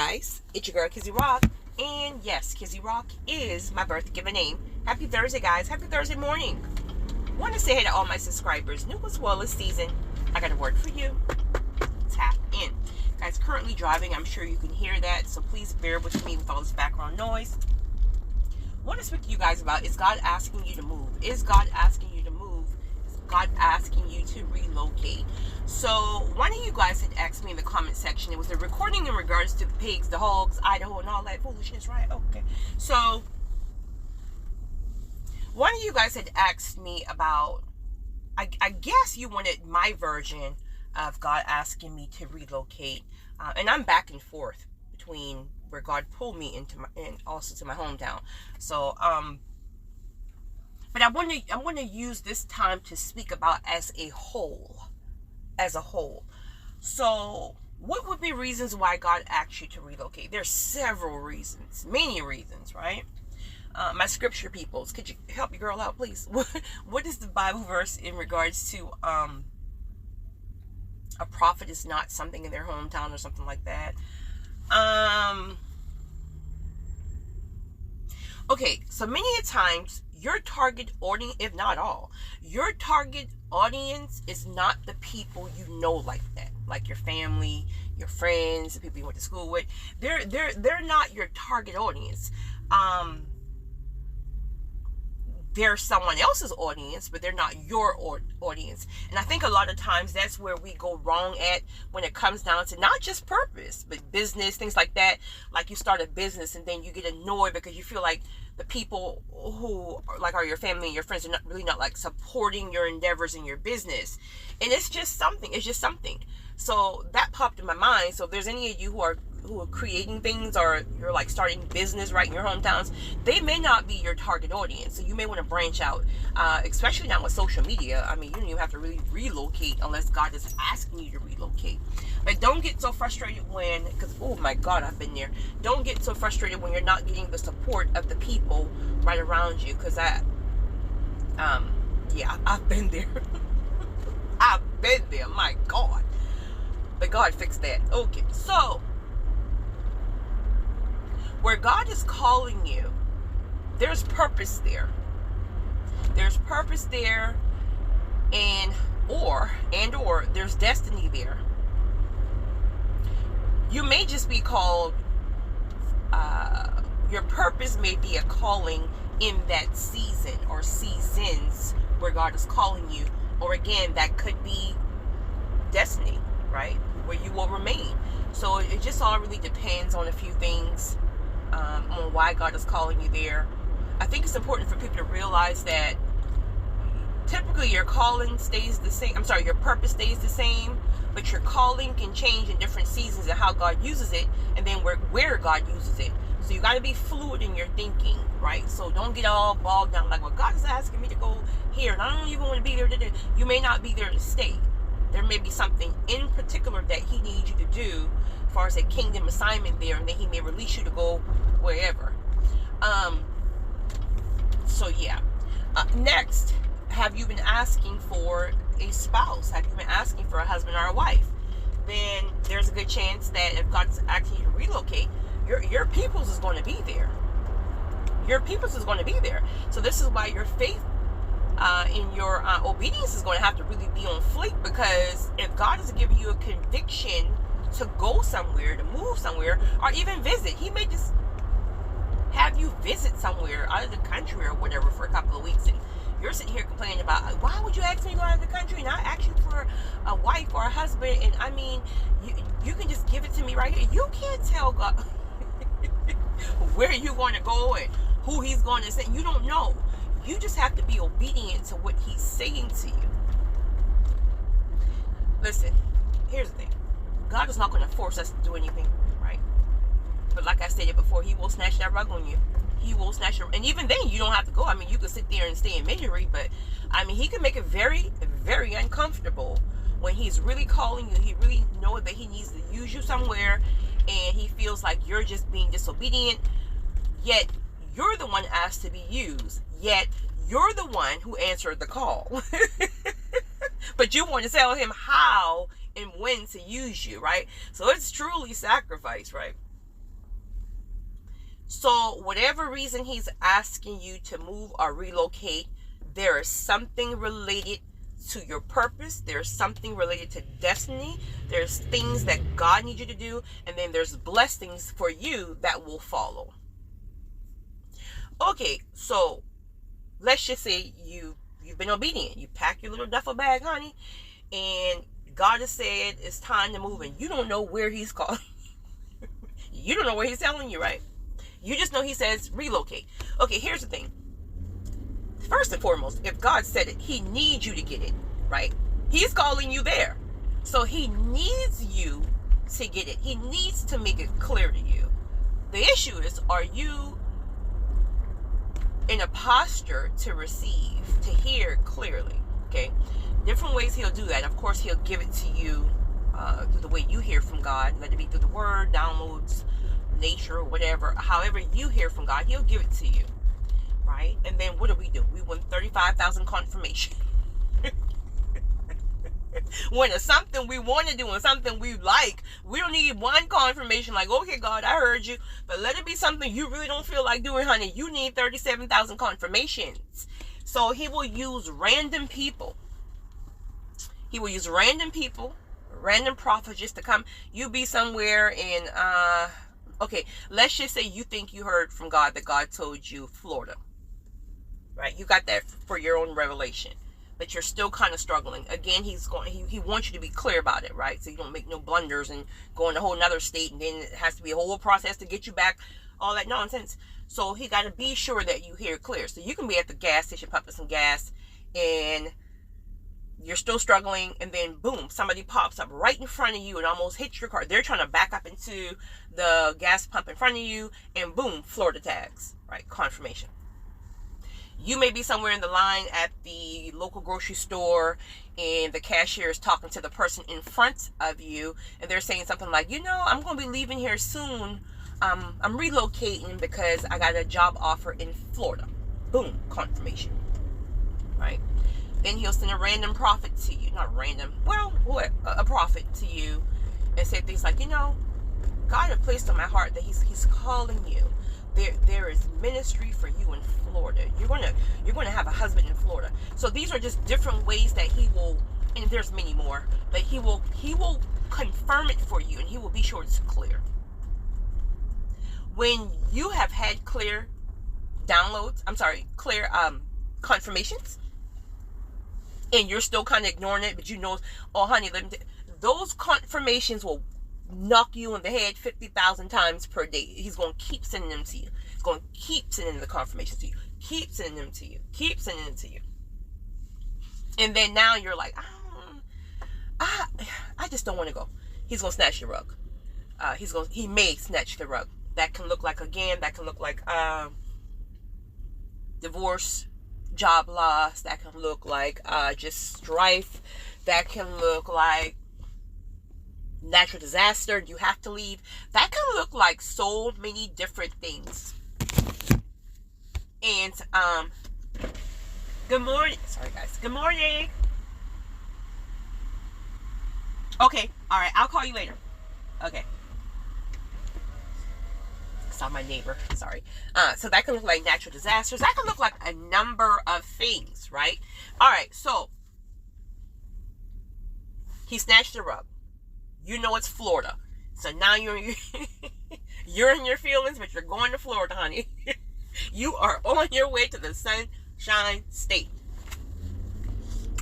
guys, it's your girl Kizzy Rock, and yes, Kizzy Rock is my birth given name. Happy Thursday, guys. Happy Thursday morning. Want to say hey to all my subscribers, new as well as season. I got a word for you. Tap in. Guys, currently driving. I'm sure you can hear that, so please bear with me with all this background noise. Want to speak to you guys about, is God asking you to move? Is God asking you to move? Is God asking you to relocate? So one of you guys had asked me in the comment section, it was a recording in regards to the pigs, the hogs, Idaho, and all that foolishness, right? Okay. So one of you guys had asked me about, I guess you wanted my version of God asking me to relocate. And I'm back and forth between where God pulled me into my, and also to my hometown. So, but I want to use this time to speak about as a whole. So what would be reasons why God asked you to relocate? There's several reasons, many reasons, right? My scripture peoples, could you help your girl out, please? What is the Bible verse in regards to a prophet is not something in their hometown or something like that? Okay, so many a times your target audience, if not all, your target audience is not the people you know like that, like your family, your friends, the people you went to school with. They're not your target audience. They're someone else's audience, but they're not your audience. And I think a lot of times that's where we go wrong at when it comes down to not just purpose, but business, things like that. Like you start a business and then you get annoyed because you feel like the people who are your family and your friends are not like supporting your endeavors in your business. And it's just something. So that popped in my mind. So if there's any of you who are creating things, or you're like starting business right in your hometowns, they may not be your target audience. So you may want to branch out, especially now with social media. I mean, you don't even have to really relocate unless God is asking you to relocate. But don't get so frustrated because, oh my God, I've been there. Don't get so frustrated when you're not getting the support of the people right around you. Because I've been there. I've been there, my God. But God fixed that. Okay, so where God is calling you, there's purpose there. There's purpose there, and or there's destiny there. You may just be called, your purpose may be a calling in that season or seasons where God is calling you. Or again, that could be destiny, right? Where you will remain. So it just all really depends on a few things. On why God is calling you there. I think it's important for people to realize that typically your calling stays the same. Your purpose stays the same, but your calling can change in different seasons and how God uses it, and then where God uses it. So you got to be fluid in your thinking, right? So don't get all bogged down like, well, God is asking me to go here, and I don't even want to be there today. You may not be there to stay. There may be something in particular that He needs you to do as far as a kingdom assignment there, and then He may release you to go wherever. So yeah. Next, have you been asking for a spouse? Have you been asking for a husband or a wife? Then there's a good chance that if God's asking you to relocate, your peoples is going to be there. Your peoples is going to be there. So this is why your faith in your obedience is going to have to really be on fleek, because if God is giving you a conviction to go somewhere, to move somewhere, or even visit, He may just have you visit somewhere out of the country or whatever for a couple of weeks, and you're sitting here complaining about, why would you ask me to go out of the country and I ask you for a wife or a husband? And I mean, you can just give it to me right here. You can't tell God where you're going to go and who He's going to send. You don't know. You just have to be obedient to what He's saying to you. Listen, here's the thing. God is not going to force us to do anything, right? But like I stated before, He will snatch that rug on you. He will snatch it. And even then, you don't have to go. I mean, you can sit there and stay in misery, but I mean, He can make it very, very uncomfortable when He's really calling you. He really knows that He needs to use you somewhere, and He feels like you're just being disobedient, yet you're the one asked to be used. Yet you're the one who answered the call. But you want to tell Him how and when to use you, right? So it's truly sacrifice, right? So whatever reason he's asking you to move or relocate, there is something related to your purpose. There's something related to destiny. There's things that God needs you to do, and then there's blessings for you that will follow. Okay, so let's just say you've been obedient. You pack your little duffel bag, honey, and God has said it's time to move, and you don't know where he's calling. You don't know where he's telling you, right? You just know he says relocate. Okay, here's the thing. First and foremost, if God said it, he needs you to get it, right? He's calling you there. So he needs you to get it. He needs to make it clear to you. The issue is, are you in a posture to receive, to hear clearly? Okay, different ways he'll do that. Of course, he'll give it to you through the way you hear from God. Let it be through the word, downloads, nature, whatever. However you hear from God, he'll give it to you, right? And then what do? We win 35,000 confirmation. When it's something we want to do and something we like, we don't need one confirmation like, okay, God, I heard you. But let it be something you really don't feel like doing, honey. You need 37,000 confirmations. So he will use random people. He will use random people, random prophets just to come. You be somewhere in, okay, let's just say you think you heard from God that God told you Florida. Right? You got that for your own revelation. But you're still kind of struggling. Again, he wants you to be clear about it, right? So you don't make no blunders and go in a whole nother state, and then it has to be a whole process to get you back, all that nonsense. So he got to be sure that you hear clear. So you can be at the gas station pumping some gas, and you're still struggling, and then boom, somebody pops up right in front of you and almost hits your car. They're trying to back up into the gas pump in front of you, and boom, Florida tags, right? Confirmation. You may be somewhere in the line at the local grocery store, and the cashier is talking to the person in front of you, and they're saying something like, I'm going to be leaving here soon. I'm relocating because I got a job offer in Florida. Boom, confirmation, right? Then he'll send a random prophet to you. Not random, a prophet to you, and say things like, God had placed on my heart that he's calling you. There is ministry for you in Florida. You're gonna have a husband in Florida. So these are just different ways that he will, and there's many more, but he will confirm it for you, and he will be sure it's clear. When you have had clear confirmations, and you're still kind of ignoring it, but oh honey, those confirmations will knock you in the head 50,000 times per day. He's going to keep sending them to you. He's going to keep sending the confirmations to you. Keep sending them to you. Keep sending them to you. And then now you're like, I just don't want to go. He's going to snatch the rug. He may snatch the rug. That can look like divorce, job loss. That can look like just strife. That can look like natural disaster. You have to leave. That can look like so many different things. And good morning. Sorry guys. Good morning. Okay. All right. I'll call you later. Okay. Saw my neighbor. Sorry. So that can look like natural disasters. That can look like a number of things, right? All right. So he snatched the rug. It's Florida. So now you're in your feelings, but you're going to Florida, honey. You are on your way to the Sunshine State.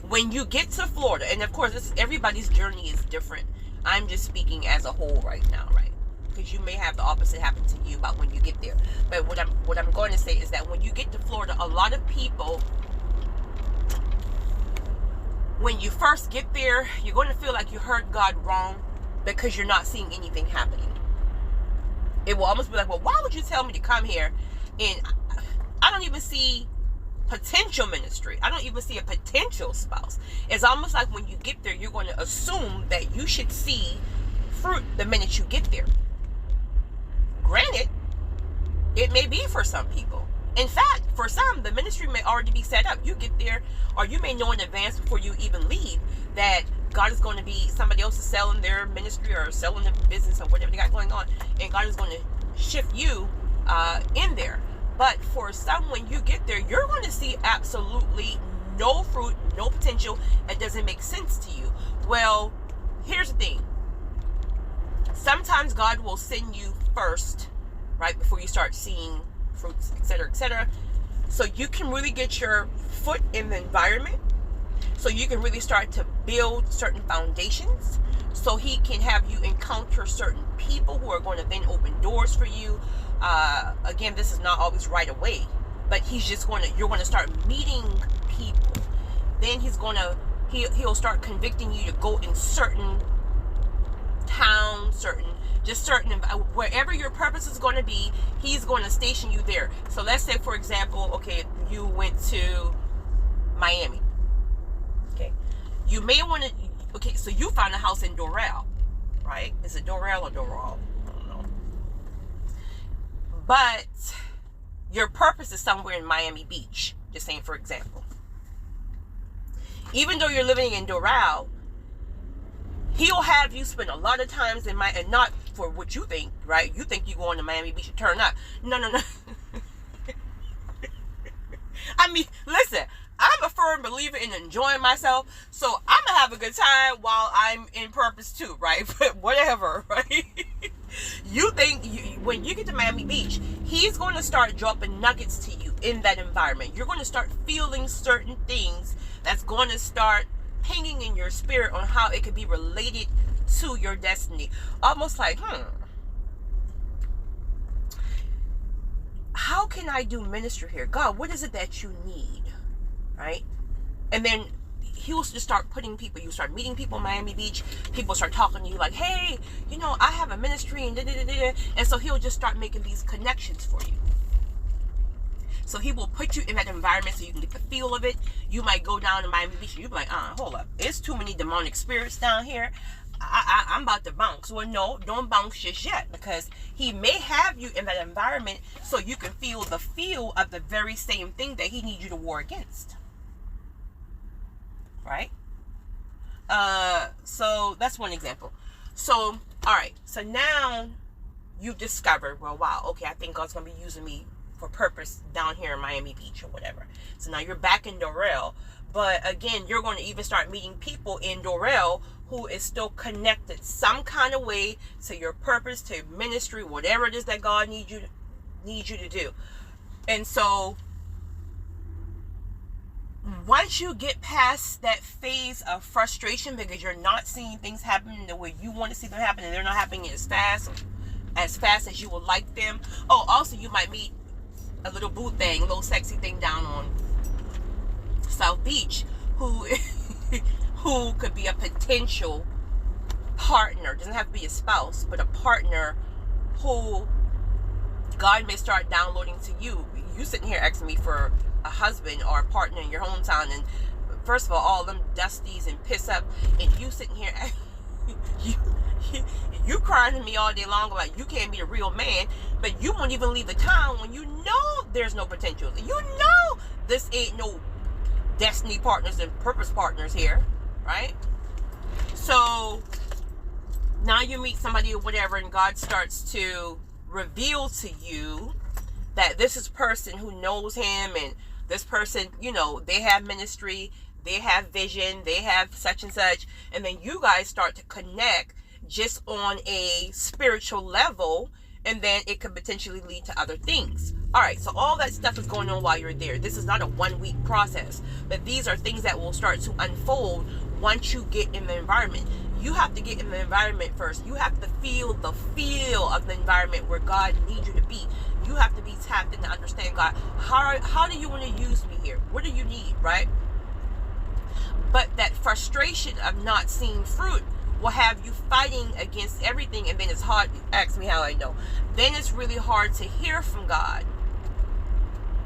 When you get to Florida, and of course, everybody's journey is different. I'm just speaking as a whole right now, right? Because you may have the opposite happen to you about when you get there. But what I'm going to say is that when you get to Florida, a lot of people, when you first get there, you're going to feel like you heard God wrong, because you're not seeing anything happening. It will almost be like, well, why would you tell me to come here? And I don't even see potential ministry. I don't even see a potential spouse. It's almost like when you get there, you're going to assume that you should see fruit the minute you get there. Granted, it may be for some people. In fact, for some, the ministry may already be set up. You get there, or you may know in advance before you even leave that God is going to be, somebody else is selling their ministry or selling their business or whatever they got going on, and God is going to shift you in there. But for some, when you get there, you're going to see absolutely no fruit, no potential. It doesn't make sense to you. Well, here's the thing. Sometimes God will send you first, right, before you start seeing fruits, etc., so you can really get your foot in the environment, so you can really start to build certain foundations, so he can have you encounter certain people who are going to then open doors for you. Again, this is not always right away, but you're going to start meeting people. Then he'll start convicting you to go in certain towns, wherever your purpose is going to be, he's going to station you there. So let's say, for example, okay, you went to Miami. Okay. You may want to, okay, so you found a house in Doral, right? Is it Doral or Doral? I don't know. But your purpose is somewhere in Miami Beach, just saying, for example. Even though you're living in Doral, he'll have you spend a lot of times in and not for what you think, right? You think you going to Miami Beach and turn up. No. I mean, listen, I'm a firm believer in enjoying myself, so I'm going to have a good time while I'm in purpose too, right? But whatever, right? You think when you get to Miami Beach, he's going to start dropping nuggets to you in that environment. You're going to start feeling certain things that's going to start hanging in your spirit on how it could be related to your destiny. Almost like, how can I do ministry here? God, what is it that you need? Right? And then he'll just start putting people, you start meeting people in Miami Beach, people start talking to you like, hey, I have a ministry and da-da-da-da. And so he'll just start making these connections for you. So he will put you in that environment so you can get the feel of it. You might go down to Miami Beach and you'll be like, hold up. It's too many demonic spirits down here. I'm about to bounce. Well, no, don't bounce just yet, because he may have you in that environment so you can feel the feel of the very same thing that he needs you to war against. Right? So that's one example. So, all right. So now you've discovered, well, wow, okay, I think God's going to be using me for purpose down here in Miami Beach or whatever. So now you're back in Doral, but again, you're going to even start meeting people in Doral who is still connected some kind of way to your purpose, to ministry, whatever it is that God needs you to do. And so once you get past that phase of frustration because you're not seeing things happen the way you want to see them happen, and they're not happening as fast as you would like them. Oh, also you might meet a little boo thing, a little sexy thing down on South Beach who could be a potential partner. Doesn't have to be a spouse, but a partner who God may start downloading to you. You sitting here asking me for a husband or a partner in your hometown, and first of all them dusties and piss up, and you sitting here you crying to me all day long about you can't be a real man, but you won't even leave the town when you know there's no potential. You know this ain't no destiny partners and purpose partners here, right? So now you meet somebody or whatever, and God starts to reveal to you that this is a person who knows him, and this person, they have ministry, they have vision, they have such and such, and then you guys start to connect just on a spiritual level, and then it could potentially lead to other things. All right, so all that stuff is going on while you're there. This is not a 1 week process, but these are things that will start to unfold once you get in the environment. You have to get in the environment first. You have to feel the feel of the environment where God needs you to be. You have to be tapped in to understand, God, how do you want to use me here? What do you need, right? But that frustration of not seeing fruit will have you fighting against everything, and then it's hard. Ask me how I know. Then it's really hard to hear from God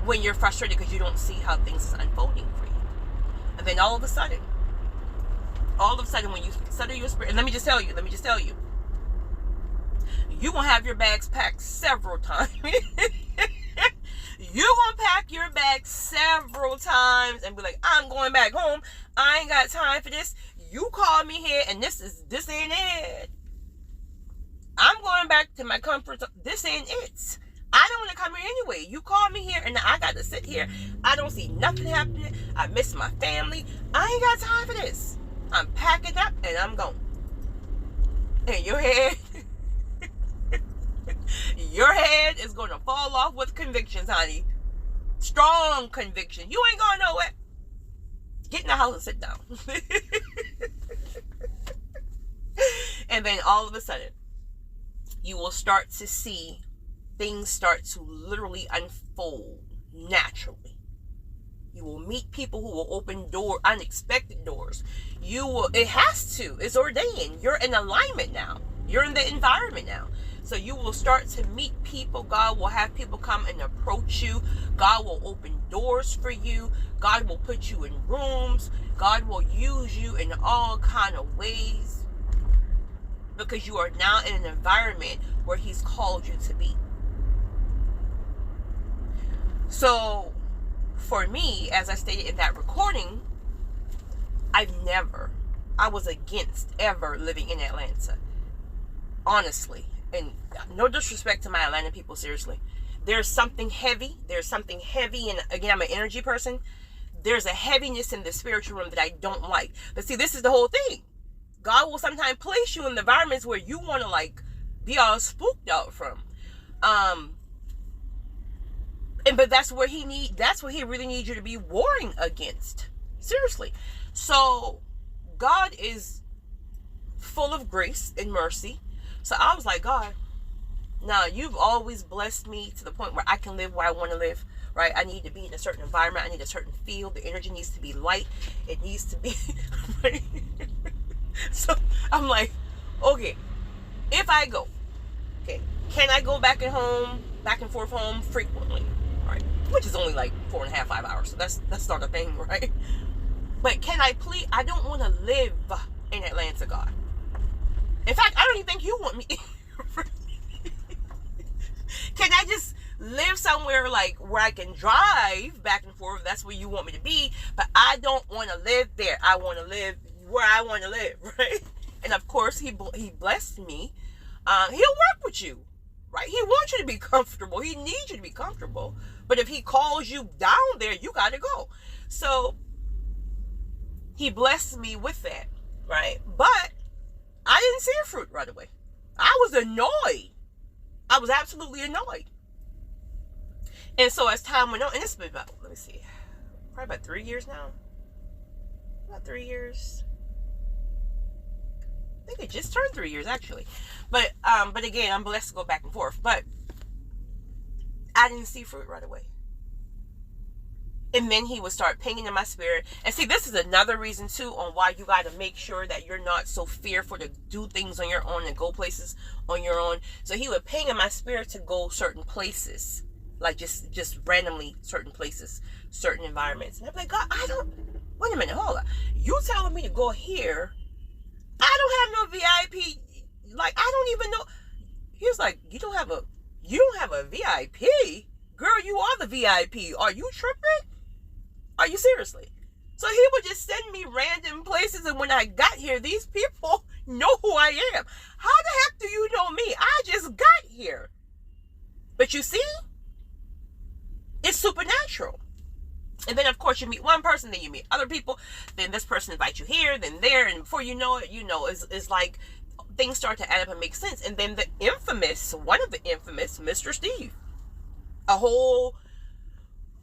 when you're frustrated because you don't see how things is unfolding for you. And then all of a sudden, when you settle your spirit, and let me just tell you, you gonna have your bags packed several times. You gonna pack your bags several times and be like, I'm going back home. I ain't got time for this. You called me here, and this ain't it. I'm going back to my comfort zone. This ain't it. I don't want to come here anyway. You called me here and I got to sit here. I don't see nothing happening. I miss my family. I ain't got time for this. I'm packing up and I'm going. And your head, your head is going to fall off with convictions, honey. Strong conviction. You ain't going nowhere. Get in the house and sit down. And then all of a sudden, you will start to see things start to literally unfold naturally. You will meet people who will open unexpected doors. It has to. It's ordained. You're in alignment now. You're in the environment now. So you will start to meet people. God will have people come and approach you. God will open doors for you. God will put you in rooms. God will use you in all kind of ways. Because you are now in an environment where He's called you to be. So, for me, as I stated in that recording, I was against ever living in Atlanta. Honestly. And no disrespect to my Atlanta people, seriously. There's something heavy. And again, I'm an energy person. There's a heaviness in the spiritual realm that I don't like. But see, this is the whole thing. God will sometimes place you in environments where you want to like be all spooked out from. But that's where He really needs you to be warring against. Seriously. So God is full of grace and mercy. So I was like, God, now you've always blessed me to the point where I can live where I want to live, right? I need to be in a certain environment. I need a certain field. The energy needs to be light. It needs to be, right? So I'm like, okay, if I go, okay, can I go back and forth home frequently, right? Which is only like 4.5, 5 hours. So that's not a thing, right? But can I please, I don't want to live in Atlanta, God. In fact, I don't even think you want me. Can I just live somewhere like where I can drive back and forth? That's where you want me to be. But I don't want to live there. I want to live where I want to live, right? And of course, he blessed me. He'll work with you, right? He wants you to be comfortable. He needs you to be comfortable. But if He calls you down there, you got to go. So He blessed me with that, right? But I didn't see a fruit right away. I was annoyed. I was absolutely annoyed. And so as time went on, and it's been about, let me see, probably about 3 years now. About 3 years. I think it just turned 3 years actually. But again, I'm blessed to go back and forth. But I didn't see fruit right away. And then He would start pinging in my spirit. And see, this is another reason too on why you got to make sure that you're not so fearful to do things on your own and go places on your own. So He would ping in my spirit to go certain places, like just randomly certain places, certain environments. And I'm like, God, wait a minute, hold on. You telling me to go here? I don't have no VIP. Like, I don't even know. He was like, you don't have a VIP? Girl, you are the VIP. Are you tripping? Are you seriously? So He would just send me random places, and when I got here, these people know who I am. How the heck do you know me? I just got here. But you see, it's supernatural. And then, of course, you meet one person, then you meet other people, then this person invites you here, then there, and before you know it, it's like things start to add up and make sense. And then one of the infamous, Mr. Steve,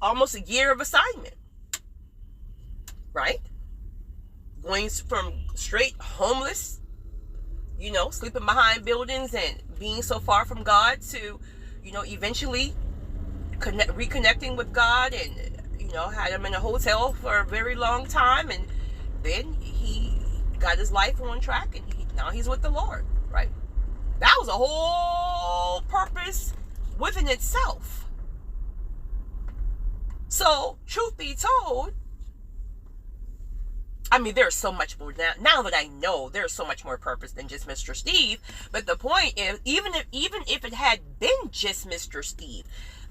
almost a year of assignment. Right? Going from straight homeless, sleeping behind buildings and being so far from God to, eventually reconnecting with God, and, had him in a hotel for a very long time. And then he got his life on track, and now he's with the Lord, right? That was a whole purpose within itself. So, truth be told, I mean, there's so much more now that I know there's so much more purpose than just Mr. Steve. But the point is, even if it had been just Mr. Steve,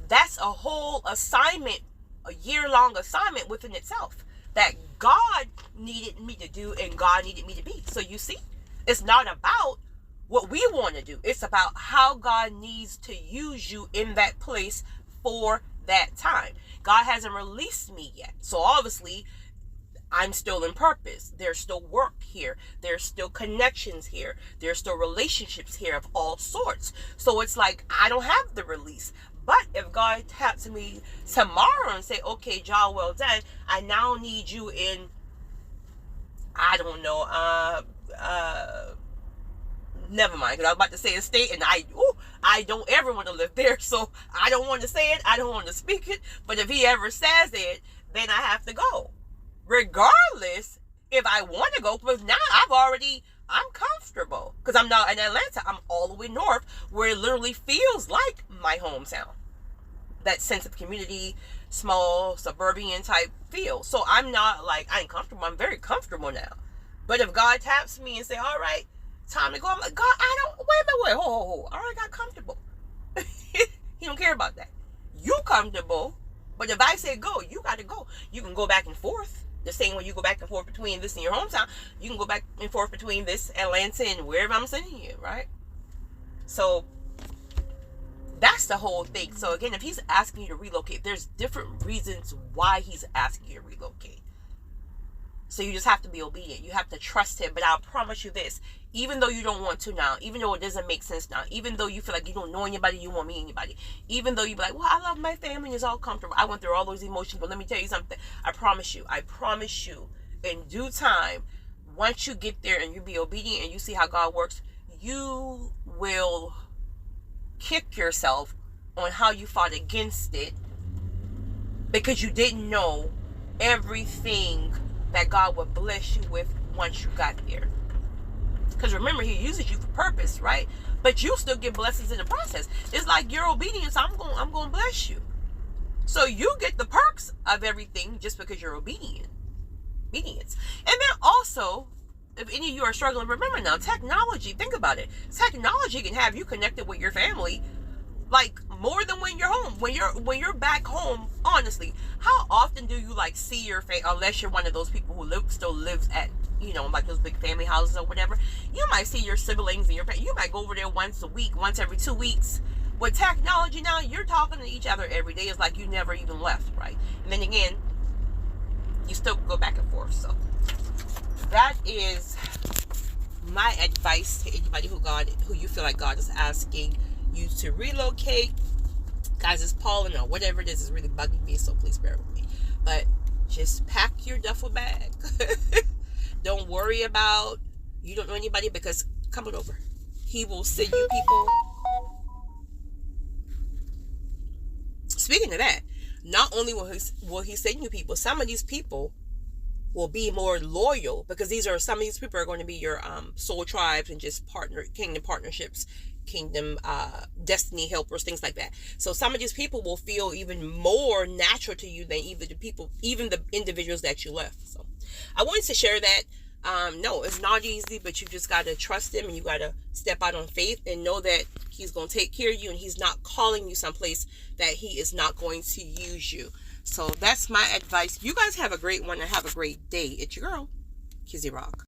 that's a whole assignment, a year-long assignment within itself that God needed me to do and God needed me to be. So you see, it's not about what we want to do. It's about how God needs to use you in that place for that time. God hasn't released me yet. So obviously, I'm still in purpose. There's still work here. There's still connections here. There's still relationships here of all sorts. So it's like, I don't have the release. But if God taps me tomorrow and say, okay, job well done, I now need you in, I don't know, never mind, because I was about to say a state, and I don't ever want to live there, so I don't want to say it, I don't want to speak it, but if he ever says it, then I have to go. Regardless if I want to go, because now I'm comfortable, because I'm not in Atlanta, I'm all the way north, where it literally feels like my hometown. That sense of community, small, suburban type feel. So I'm not like, I ain't comfortable, I'm very comfortable now. But if God taps me and say, all right, time to go, I'm like, God, wait, hold. I already got comfortable. He don't care about that. You comfortable, but if I say go, you got to go. You can go back and forth. The same way you go back and forth between this and your hometown, you can go back and forth between this, Atlanta, and wherever I'm sending you, right? So that's the whole thing. So again, if he's asking you to relocate, there's different reasons why he's asking you to relocate. So you just have to be obedient. You have to trust him. But I'll promise you this, even though you don't want to now, even though it doesn't make sense now, even though you feel like you don't know anybody, you won't meet anybody, even though you be like, well, I love my family, it's all comfortable. I went through all those emotions, but let me tell you something. I promise you, in due time, once you get there and you be obedient and you see how God works, you will kick yourself on how you fought against it because you didn't know everything that God would bless you with once you got there. Because remember, he uses you for purpose, right? But you still get blessings in the process. It's like your obedience, I'm going to bless you. So you get the perks of everything just because you're obedient. Obedience. And then also, if any of you are struggling, remember now, technology, think about it. Technology can have you connected with your family like more than when you're home. When you're back home, honestly, how often do you like see your family, unless you're one of those people who still lives at, like those big family houses or whatever. You might see your siblings and you might go over there once a week, once every 2 weeks. With technology now, you're talking to each other every day. It's like you never even left, right? And then again, you still go back and forth. So that is my advice to anybody who you feel like God is asking you to relocate. Guys, it's pollen or whatever it is really bugging me, so please bear with me. But just pack your duffel bag. Don't worry about you don't know anybody, because come on over. He will send you people. Speaking of that, not only will he send you people, some of these people will be more loyal, because some of these people are going to be your soul tribes and just kingdom partnerships, kingdom destiny helpers, things like that. So some of these people will feel even more natural to you than even the individuals that you left. So I wanted to share that. No, it's not easy, but you just got to trust him, and you got to step out on faith and know that he's going to take care of you, and he's not calling you someplace that he is not going to use you. So that's my advice. You guys have a great one and have a great day. It's your girl, Kizzy Rock.